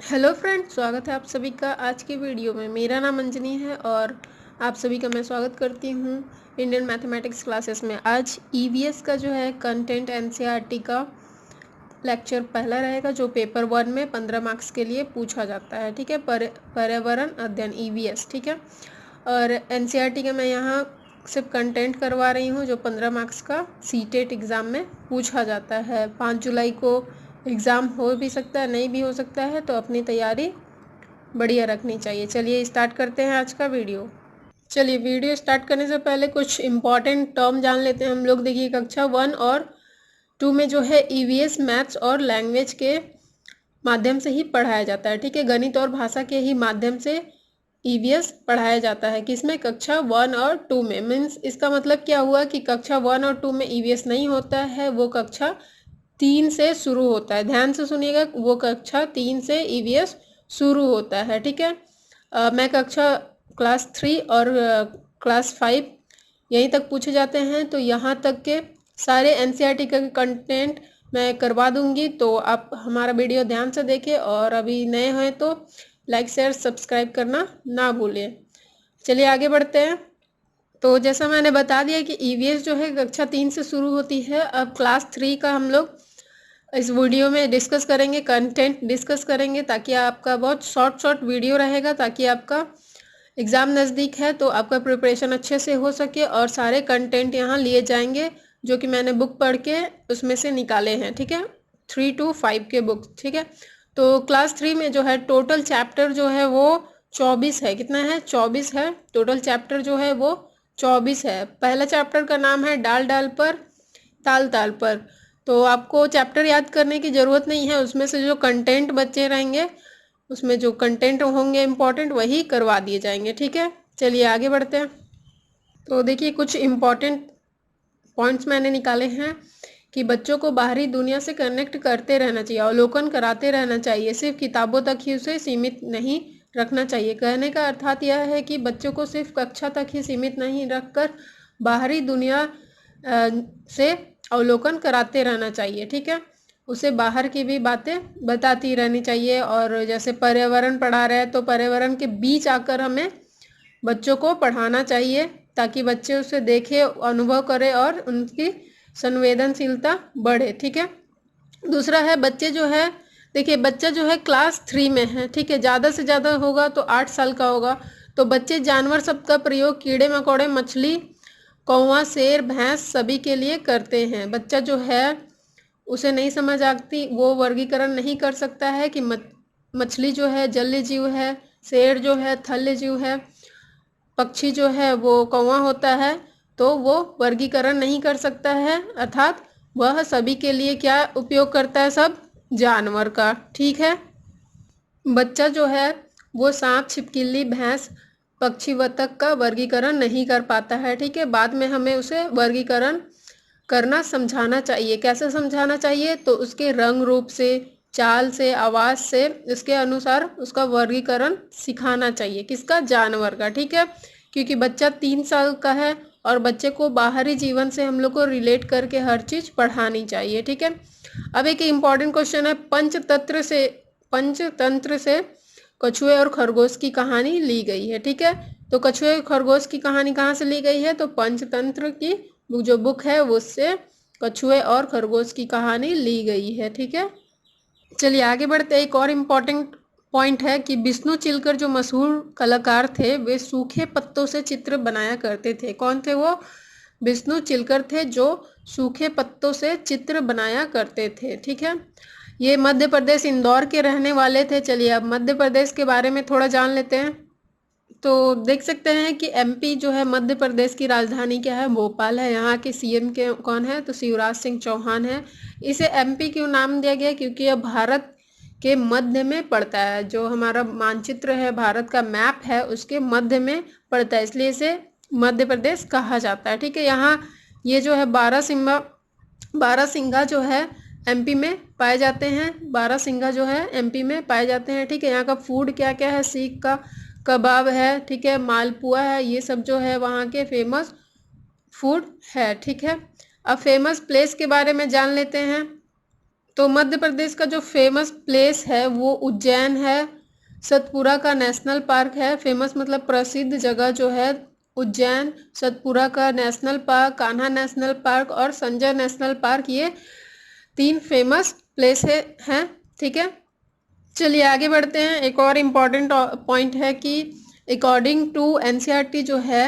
Hello friends, स्वागत है आप सभी का आज की वीडियो में। मेरा नाम अंजनी है और आप सभी का मैं स्वागत करती हूँ इंडियन मैथमेटिक्स क्लासेस में। आज ईवीएस का जो है कंटेंट एनसीईआरटी का लेक्चर पहला रहेगा, जो पेपर 1 में 15 मार्क्स के लिए पूछा जाता है। ठीक है, पर्यावरण अध्ययन ईवीएस। ठीक है, और एनसीईआरटी का मैं यहाँ सिर्फ कंटेंट करवा रही हूँ, जो 15 मार्क्स का सीटेट एग्ज़ाम में पूछा जाता है। 5 जुलाई को एग्ज़ाम हो भी सकता है, नहीं भी हो सकता है, तो अपनी तैयारी बढ़िया रखनी चाहिए। चलिए स्टार्ट करते हैं आज का वीडियो। चलिए वीडियो स्टार्ट करने से पहले कुछ इम्पॉर्टेंट टर्म जान लेते हैं हम लोग। देखिए, कक्षा 1 और 2 में जो है ईवीएस मैथ्स और लैंग्वेज के माध्यम से ही पढ़ाया जाता है। ठीक है, गणित और भाषा के ही माध्यम से ईवीएस पढ़ाया जाता है। किसमें? कक्षा 1 और 2 में। मीन्स इसका मतलब क्या हुआ कि कक्षा 1 और 2 में ईवीएस नहीं होता है, वो कक्षा 3 से शुरू होता है। ध्यान से सुनिएगा, वो कक्षा 3 से ईवीएस शुरू होता है। ठीक है, मैं कक्षा क्लास 3 और क्लास 5 यहीं तक पूछे जाते हैं, तो यहाँ तक के सारे एनसीईआरटी का कंटेंट मैं करवा दूंगी। तो आप हमारा वीडियो ध्यान से देखें और अभी नए हैं तो लाइक शेयर सब्सक्राइब करना ना भूलें। चलिए आगे बढ़ते हैं। तो जैसा मैंने बता दिया कि ईवीएस जो है कक्षा 3 से शुरू होती है। अब क्लास 3 का हम लोग इस वीडियो में डिस्कस करेंगे, कंटेंट डिस्कस करेंगे, ताकि आपका बहुत शॉर्ट वीडियो रहेगा, ताकि आपका एग्ज़ाम नज़दीक है तो आपका प्रिपरेशन अच्छे से हो सके और सारे कंटेंट यहाँ लिए जाएंगे जो कि मैंने बुक पढ़ के उसमें से निकाले हैं। ठीक है, 3 to 5 के बुक। ठीक है, तो क्लास 3 में जो है टोटल चैप्टर जो है वो 24 है। कितना है? 24 है। टोटल चैप्टर जो है वो 24 है। पहला चैप्टर का नाम है डाल डाल पर ताल ताल पर। तो आपको चैप्टर याद करने की ज़रूरत नहीं है, उसमें से जो कंटेंट बच्चे रहेंगे, उसमें जो कंटेंट होंगे इम्पॉर्टेंट, वही करवा दिए जाएंगे। ठीक है, चलिए आगे बढ़ते हैं। तो देखिए, कुछ इम्पॉर्टेंट पॉइंट्स मैंने निकाले हैं कि बच्चों को बाहरी दुनिया से कनेक्ट करते रहना चाहिए, अवलोकन कराते रहना चाहिए, सिर्फ किताबों तक ही उसे सीमित नहीं रखना चाहिए। कहने का अर्थात यह है कि बच्चों को सिर्फ कक्षा तक ही सीमित नहीं रखकर बाहरी दुनिया से अवलोकन कराते रहना चाहिए। ठीक है, उसे बाहर की भी बातें बताती रहनी चाहिए। और जैसे पर्यावरण पढ़ा रहे हैं तो पर्यावरण के बीच आकर हमें बच्चों को पढ़ाना चाहिए, ताकि बच्चे उसे देखे, अनुभव करें और उनकी संवेदनशीलता बढ़े। ठीक है, दूसरा है बच्चे जो है, देखिए बच्चा जो है क्लास 3 में है। ठीक है, ज़्यादा से ज़्यादा होगा तो 8 साल का होगा। तो बच्चे जानवर शब्द का प्रयोग कीड़े मकोड़े, मछली, कौवा, शेर, भैंस सभी के लिए करते हैं। बच्चा जो है उसे नहीं समझ आती, वो वर्गीकरण नहीं कर सकता है कि मछली जो है जलीय जीव है, शेर जो है थल्य जीव है, पक्षी जो है वो कौवा होता है, तो वो वर्गीकरण नहीं कर सकता है। अर्थात वह सभी के लिए क्या उपयोग करता है? सब जानवर का। ठीक है, बच्चा जो है वो सांप, छिपकली, भैंस, पक्षी, बतख का वर्गीकरण नहीं कर पाता है। ठीक है, बाद में हमें उसे वर्गीकरण करना समझाना चाहिए। कैसे समझाना चाहिए? तो उसके रंग रूप से, चाल से, आवाज़ से, इसके अनुसार उसका वर्गीकरण सिखाना चाहिए। किसका? जानवर का। ठीक है, क्योंकि बच्चा 3 साल का है और बच्चे को बाहरी जीवन से हम लोग को रिलेट करके हर चीज़ पढ़ानी चाहिए। ठीक है, अब एक इम्पॉर्टेंट क्वेश्चन है, पंचतंत्र से कछुए और खरगोश की कहानी ली गई है। ठीक है, तो कछुए और खरगोश की कहानी कहाँ से ली गई है? तो पंचतंत्र की जो बुक है उससे कछुए और खरगोश की कहानी ली गई है। ठीक है, चलिए आगे बढ़ते हैं। एक और इम्पॉर्टेंट पॉइंट है कि विष्णु चिलकर जो मशहूर कलाकार थे, वे सूखे पत्तों से चित्र बनाया करते थे। कौन थे वो? विष्णु चिलकर थे, जो सूखे पत्तों से चित्र बनाया करते थे। ठीक है, ये मध्य प्रदेश इंदौर के रहने वाले थे। चलिए अब मध्य प्रदेश के बारे में थोड़ा जान लेते हैं। तो देख सकते हैं कि एमपी जो है, मध्य प्रदेश की राजधानी क्या है? भोपाल है। यहाँ के सीएम के कौन है? तो शिवराज सिंह चौहान है। इसे एमपी क्यों नाम दिया गया? क्योंकि यह भारत के मध्य में पड़ता है। जो हमारा मानचित्र है, भारत का मैप है, उसके मध्य में पड़ता है, इसलिए इसे मध्य प्रदेश कहा जाता है। ठीक है, यहाँ ये जो है बारहसिंघा जो है एमपी में पाए जाते हैं। बारहसिंघा जो है एमपी में पाए जाते हैं। ठीक है, यहाँ का फूड क्या क्या है? सीख का कबाब है। ठीक है, मालपुआ है। ये सब जो है वहाँ के फेमस फूड है। ठीक है, अब फेमस प्लेस के बारे में जान लेते हैं। तो मध्य प्रदेश का जो फेमस प्लेस है वो उज्जैन है, सतपुरा का नेशनल पार्क है। फेमस मतलब प्रसिद्ध जगह जो है उज्जैन, सतपुरा का national park, Kanha national park और संजय नेशनल पार्क, ये 3 फेमस प्लेस हैं। ठीक है, चलिए आगे बढ़ते हैं। एक और इम्पॉर्टेंट पॉइंट है कि अकॉर्डिंग टू एनसीईआरटी जो है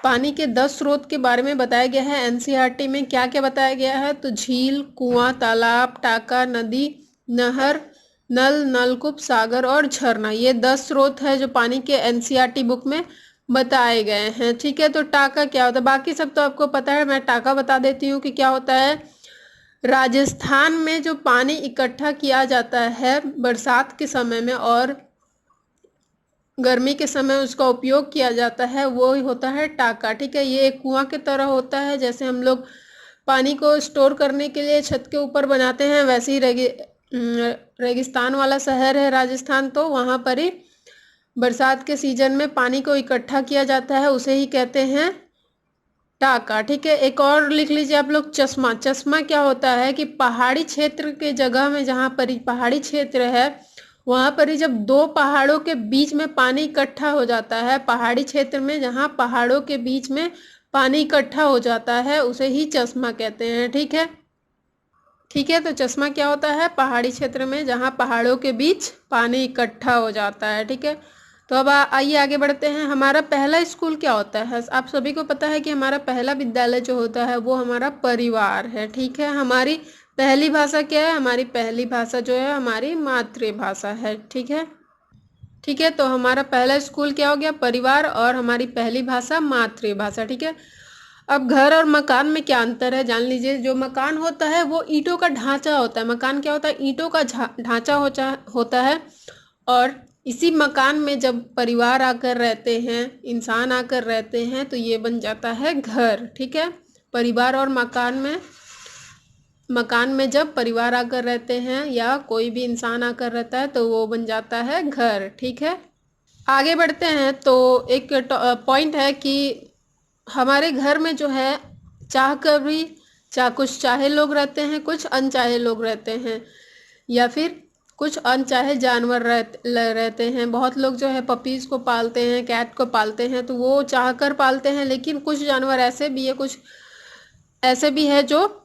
पानी के 10 स्रोत के बारे में बताया गया है। एनसीईआरटी में क्या क्या बताया गया है, तो झील, कुआं, तालाब, टाका, नदी, नहर, नल, नलकूप, सागर और झरना, ये 10 स्रोत है जो पानी के एनसीईआरटी बुक में बताए गए हैं। ठीक है, तो टाका क्या होता है, बाकी सब तो आपको पता है, मैं टाका बता देती हूँ कि क्या होता है। राजस्थान में जो पानी इकट्ठा किया जाता है बरसात के समय में और गर्मी के समय उसका उपयोग किया जाता है, वो होता है टाका। ठीक है, ये एक कुआं की तरह होता है, जैसे हम लोग पानी को स्टोर करने के लिए छत के ऊपर बनाते हैं, वैसे ही रेगिस्तान वाला शहर है राजस्थान, तो वहाँ पर ही बरसात के सीजन में पानी को इकट्ठा किया जाता है, उसे ही कहते हैं टाका। ठीक है, एक और लिख लीजिए आप लोग, चश्मा। चश्मा क्या होता है कि पहाड़ी क्षेत्र के जगह में, जहाँ पर पहाड़ी क्षेत्र है वहाँ पर ही जब 2 पहाड़ों के बीच में पानी इकट्ठा हो जाता है, पहाड़ी क्षेत्र में जहाँ पहाड़ों के बीच में पानी इकट्ठा हो जाता है, उसे ही चश्मा कहते हैं। ठीक है, ठीक है, तो चश्मा क्या होता है, पहाड़ी क्षेत्र में जहाँ पहाड़ों के बीच पानी इकट्ठा हो जाता है। ठीक है, तो अब आइए आगे बढ़ते हैं। हमारा पहला स्कूल क्या होता है, आप सभी को पता है कि हमारा पहला विद्यालय जो होता है वो हमारा परिवार है। ठीक है, हमारी पहली भाषा क्या है, हमारी पहली भाषा जो है हमारी मातृभाषा है। ठीक है, ठीक है, तो हमारा पहला स्कूल क्या हो गया, परिवार, और हमारी पहली भाषा मातृभाषा। ठीक है, अब घर और मकान में क्या अंतर है जान लीजिए। जो मकान होता है वो ईंटों का ढांचा होता है, मकान क्या होता है, ईंटों का ढांचा होता है, और इसी मकान में जब परिवार आकर रहते हैं, इंसान आकर रहते हैं, तो ये बन जाता है घर। ठीक है, परिवार और मकान में जब परिवार आकर रहते हैं या कोई भी इंसान आकर रहता है तो वो बन जाता है घर। ठीक है, आगे बढ़ते हैं। तो एक पॉइंट है कि हमारे घर में जो है कुछ चाहे लोग रहते हैं, कुछ अनचाहे लोग रहते हैं, या फिर कुछ अनचाहे जानवर रहते हैं। बहुत लोग जो है पपीज को पालते हैं, कैट को पालते हैं, तो वो चाहकर पालते हैं, लेकिन कुछ जानवर ऐसे भी है, कुछ ऐसे भी है जो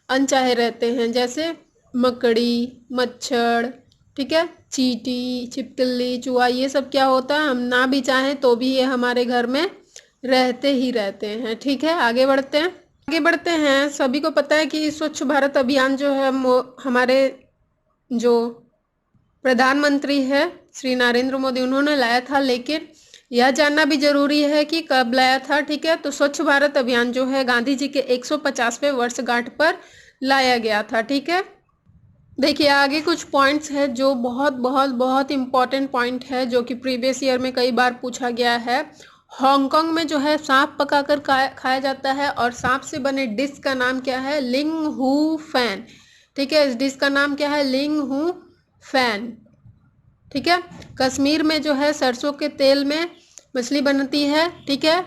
अनचाहे रहते हैं, जैसे मकड़ी, मच्छर, ठीक है, चींटी, छिपकली, चूहा, ये सब क्या होता है, हम ना भी चाहें तो भी ये हमारे घर में रहते ही रहते हैं। ठीक है, आगे बढ़ते हैं। सभी को पता है कि स्वच्छ भारत अभियान जो है हमारे जो प्रधानमंत्री है श्री नरेंद्र मोदी, उन्होंने लाया था, लेकिन यह जानना भी जरूरी है कि कब लाया था। ठीक है, तो स्वच्छ भारत अभियान जो है गांधी जी के 150वें वर्षगांठ पर लाया गया था। ठीक है, देखिए आगे कुछ पॉइंट्स है जो बहुत बहुत बहुत इंपॉर्टेंट पॉइंट है, जो कि प्रीवियस ईयर में कई बार पूछा गया है। हांगकांग में जो है सांप पकाकर खाया जाता है, और सांप से बने डिश का नाम क्या है, लिंग हू फैन। ठीक है, इस डिश का नाम क्या है, लिंग हू फैन। ठीक है, कश्मीर में जो है सरसों के तेल में मछली बनती है। ठीक है,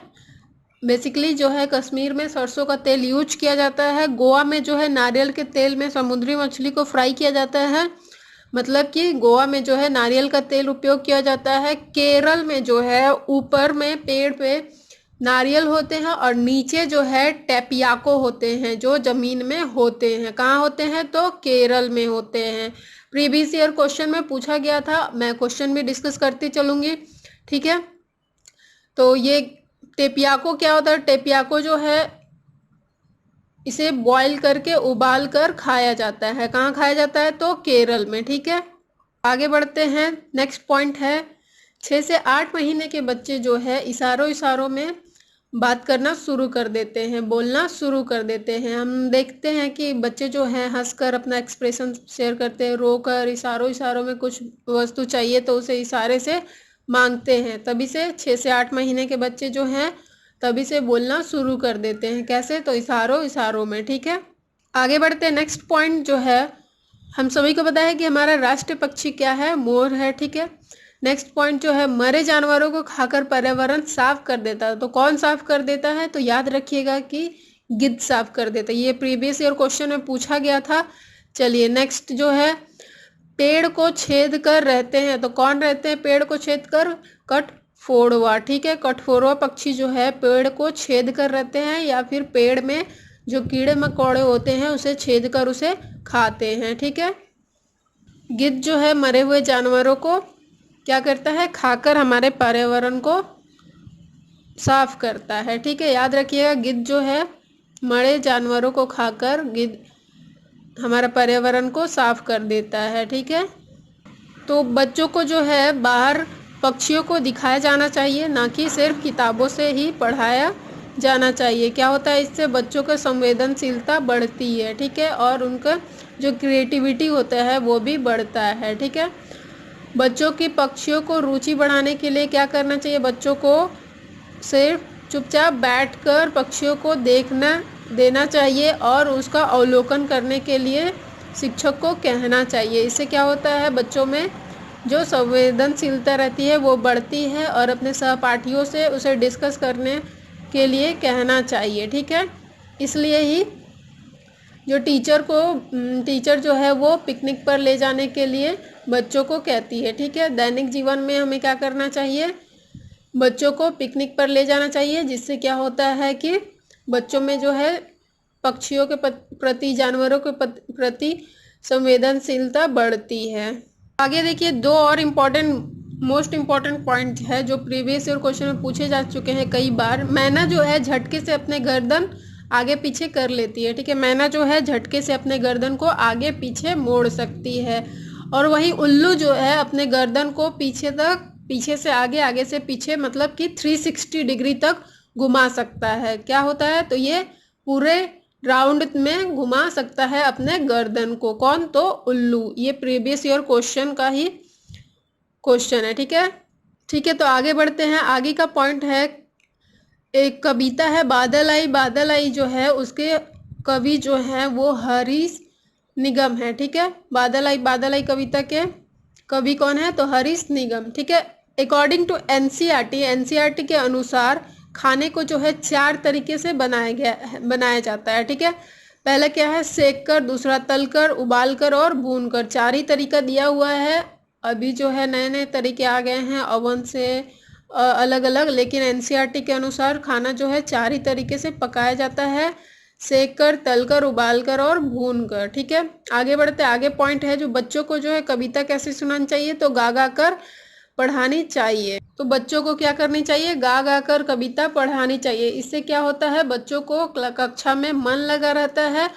बेसिकली जो है कश्मीर में सरसों का तेल यूज किया जाता है। गोवा में जो है नारियल के तेल में समुद्री मछली को फ्राई किया जाता है, मतलब कि गोवा में जो है नारियल का तेल उपयोग किया जाता है। केरल में जो है ऊपर में पेड़ पे नारियल होते हैं और नीचे जो है टेपियाको होते हैं, जो जमीन में होते हैं। कहाँ होते हैं, तो केरल में होते हैं। प्रीवियस ईयर क्वेश्चन में पूछा गया था, मैं क्वेश्चन भी डिस्कस करती चलूंगी। ठीक है, तो ये टेपियाको क्या होता है, टेपियाको जो है इसे बॉईल करके उबाल कर खाया जाता है। कहाँ खाया जाता है, तो केरल में। ठीक है, आगे बढ़ते हैं। नेक्स्ट पॉइंट है 6 से 8 महीने के बच्चे जो है इशारों में बात करना शुरू कर देते हैं, बोलना शुरू कर देते हैं। हम देखते हैं कि बच्चे जो हैं हंसकर अपना एक्सप्रेशन शेयर करते हैं, रोकर इशारों में कुछ वस्तु चाहिए तो उसे इशारे से मांगते हैं। तभी से 6 से 8 महीने के बच्चे जो हैं तभी से बोलना शुरू कर देते हैं। कैसे, तो इशारों में। ठीक है, आगे बढ़ते हैं। नेक्स्ट पॉइंट जो है, हम सभी को पता है कि हमारा राष्ट्रीय पक्षी क्या है, मोर है। ठीक है, नेक्स्ट पॉइंट जो है, मरे जानवरों को खाकर पर्यावरण साफ कर देता है। तो कौन साफ कर देता है, तो याद रखिएगा कि गिद्ध साफ कर देता है। ये प्रीवियस ईयर क्वेश्चन में पूछा गया था चलिए नेक्स्ट जो है, पेड़ को छेद कर रहते हैं, तो कौन रहते हैं पेड़ को छेद कर? कठफोड़वा। ठीक है, कठफोड़वा पक्षी जो है पेड़ को छेद कर रहते हैं या फिर पेड़ में जो कीड़े मकोड़े होते हैं उसे छेद कर उसे खाते हैं। ठीक है, गिद्ध जो है मरे हुए जानवरों को क्या करता है? खाकर हमारे पर्यावरण को साफ करता है। ठीक है, याद रखिएगा, गिद्ध जो है मरे जानवरों को खाकर गिद्ध हमारा पर्यावरण को साफ कर देता है। ठीक है, तो बच्चों को जो है बाहर पक्षियों को दिखाया जाना चाहिए, ना कि सिर्फ किताबों से ही पढ़ाया जाना चाहिए। क्या होता है इससे? बच्चों का संवेदनशीलता बढ़ती है। ठीक है, और उनका जो क्रिएटिविटी होता है वो भी बढ़ता है। ठीक है, बच्चों की पक्षियों को रुचि बढ़ाने के लिए क्या करना चाहिए? बच्चों को सिर्फ चुपचाप बैठकर पक्षियों को देखना देना चाहिए और उसका अवलोकन करने के लिए शिक्षक को कहना चाहिए। इससे क्या होता है? बच्चों में जो संवेदनशीलता रहती है वो बढ़ती है और अपने सहपाठियों से उसे डिस्कस करने के लिए कहना चाहिए। ठीक है, इसलिए ही जो टीचर जो है वो पिकनिक पर ले जाने के लिए बच्चों को कहती है। ठीक है, दैनिक जीवन में हमें क्या करना चाहिए? बच्चों को पिकनिक पर ले जाना चाहिए, जिससे क्या होता है कि बच्चों में जो है पक्षियों के प्रति, जानवरों के प्रति संवेदनशीलता बढ़ती है। आगे देखिए, दो और मोस्ट इम्पॉर्टेंट पॉइंट है जो प्रीवियस ईयर क्वेश्चन में पूछे जा चुके हैं कई बार। मैना जो है झटके से अपने गर्दन आगे पीछे कर लेती है। ठीक है, मैना जो है झटके से अपने गर्दन को आगे पीछे मोड़ सकती है, और वही उल्लू जो है अपने गर्दन को पीछे से आगे, आगे से पीछे, मतलब कि 360 डिग्री तक घुमा सकता है। क्या होता है? तो ये पूरे राउंड में घुमा सकता है अपने गर्दन को। कौन? तो उल्लू। ये प्रीवियस ईयर क्वेश्चन का ही क्वेश्चन है। ठीक है, तो आगे बढ़ते हैं। आगे का पॉइंट है, एक कविता है बादल आई। बादल आई जो है उसके कवि जो है वो हरीश निगम है। ठीक है, बादल आई कविता के कवि कौन है? तो हरीश निगम। ठीक है, अकॉर्डिंग टू एनसीईआरटी के अनुसार खाने को जो है 4 तरीके से बनाया जाता है। ठीक है, पहले क्या है? सेक कर, दूसरा तल कर, उबाल कर और भून कर। 4 ही तरीका दिया हुआ है। अभी जो है नए नए तरीके आ गए हैं ओवन से अलग अलग, लेकिन एनसीईआरटी के अनुसार खाना जो है 4 ही तरीके से पकाया जाता है, सेक कर, तल कर, उबाल कर और भून कर। ठीक है, आगे बढ़ते। आगे पॉइंट है जो बच्चों को जो है कविता कैसे सुनानी चाहिए? तो गा गा कर पढ़ानी चाहिए। तो बच्चों को क्या करनी चाहिए? गा गा कर कविता पढ़ानी चाहिए। इससे क्या होता है? बच्चों को कक्षा में मन लगा रहता है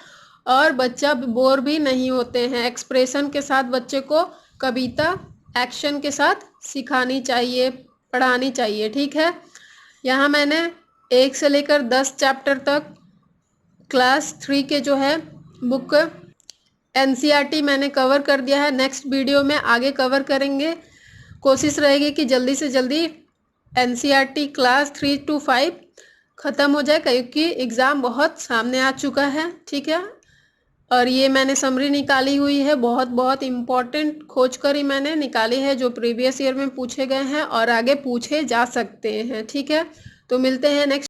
और बच्चा बोर भी नहीं होते हैं। एक्सप्रेशन के साथ बच्चे को कविता एक्शन के साथ सिखानी चाहिए, पढ़ानी चाहिए। ठीक है, यहाँ मैंने 1 से लेकर 10 चैप्टर तक क्लास 3 के जो है बुक एनसीईआरटी मैंने कवर कर दिया है। नेक्स्ट वीडियो में आगे कवर करेंगे। कोशिश रहेगी कि जल्दी से जल्दी एनसीईआरटी क्लास 3 to 5 ख़त्म हो जाए, क्योंकि एग्ज़ाम बहुत सामने आ चुका है। ठीक है, और ये मैंने समरी निकाली हुई है, बहुत इम्पॉर्टेंट खोज कर ही मैंने निकाली है, जो प्रीवियस ईयर में पूछे गए हैं और आगे पूछे जा सकते हैं। ठीक है, तो मिलते हैं नेक्स्ट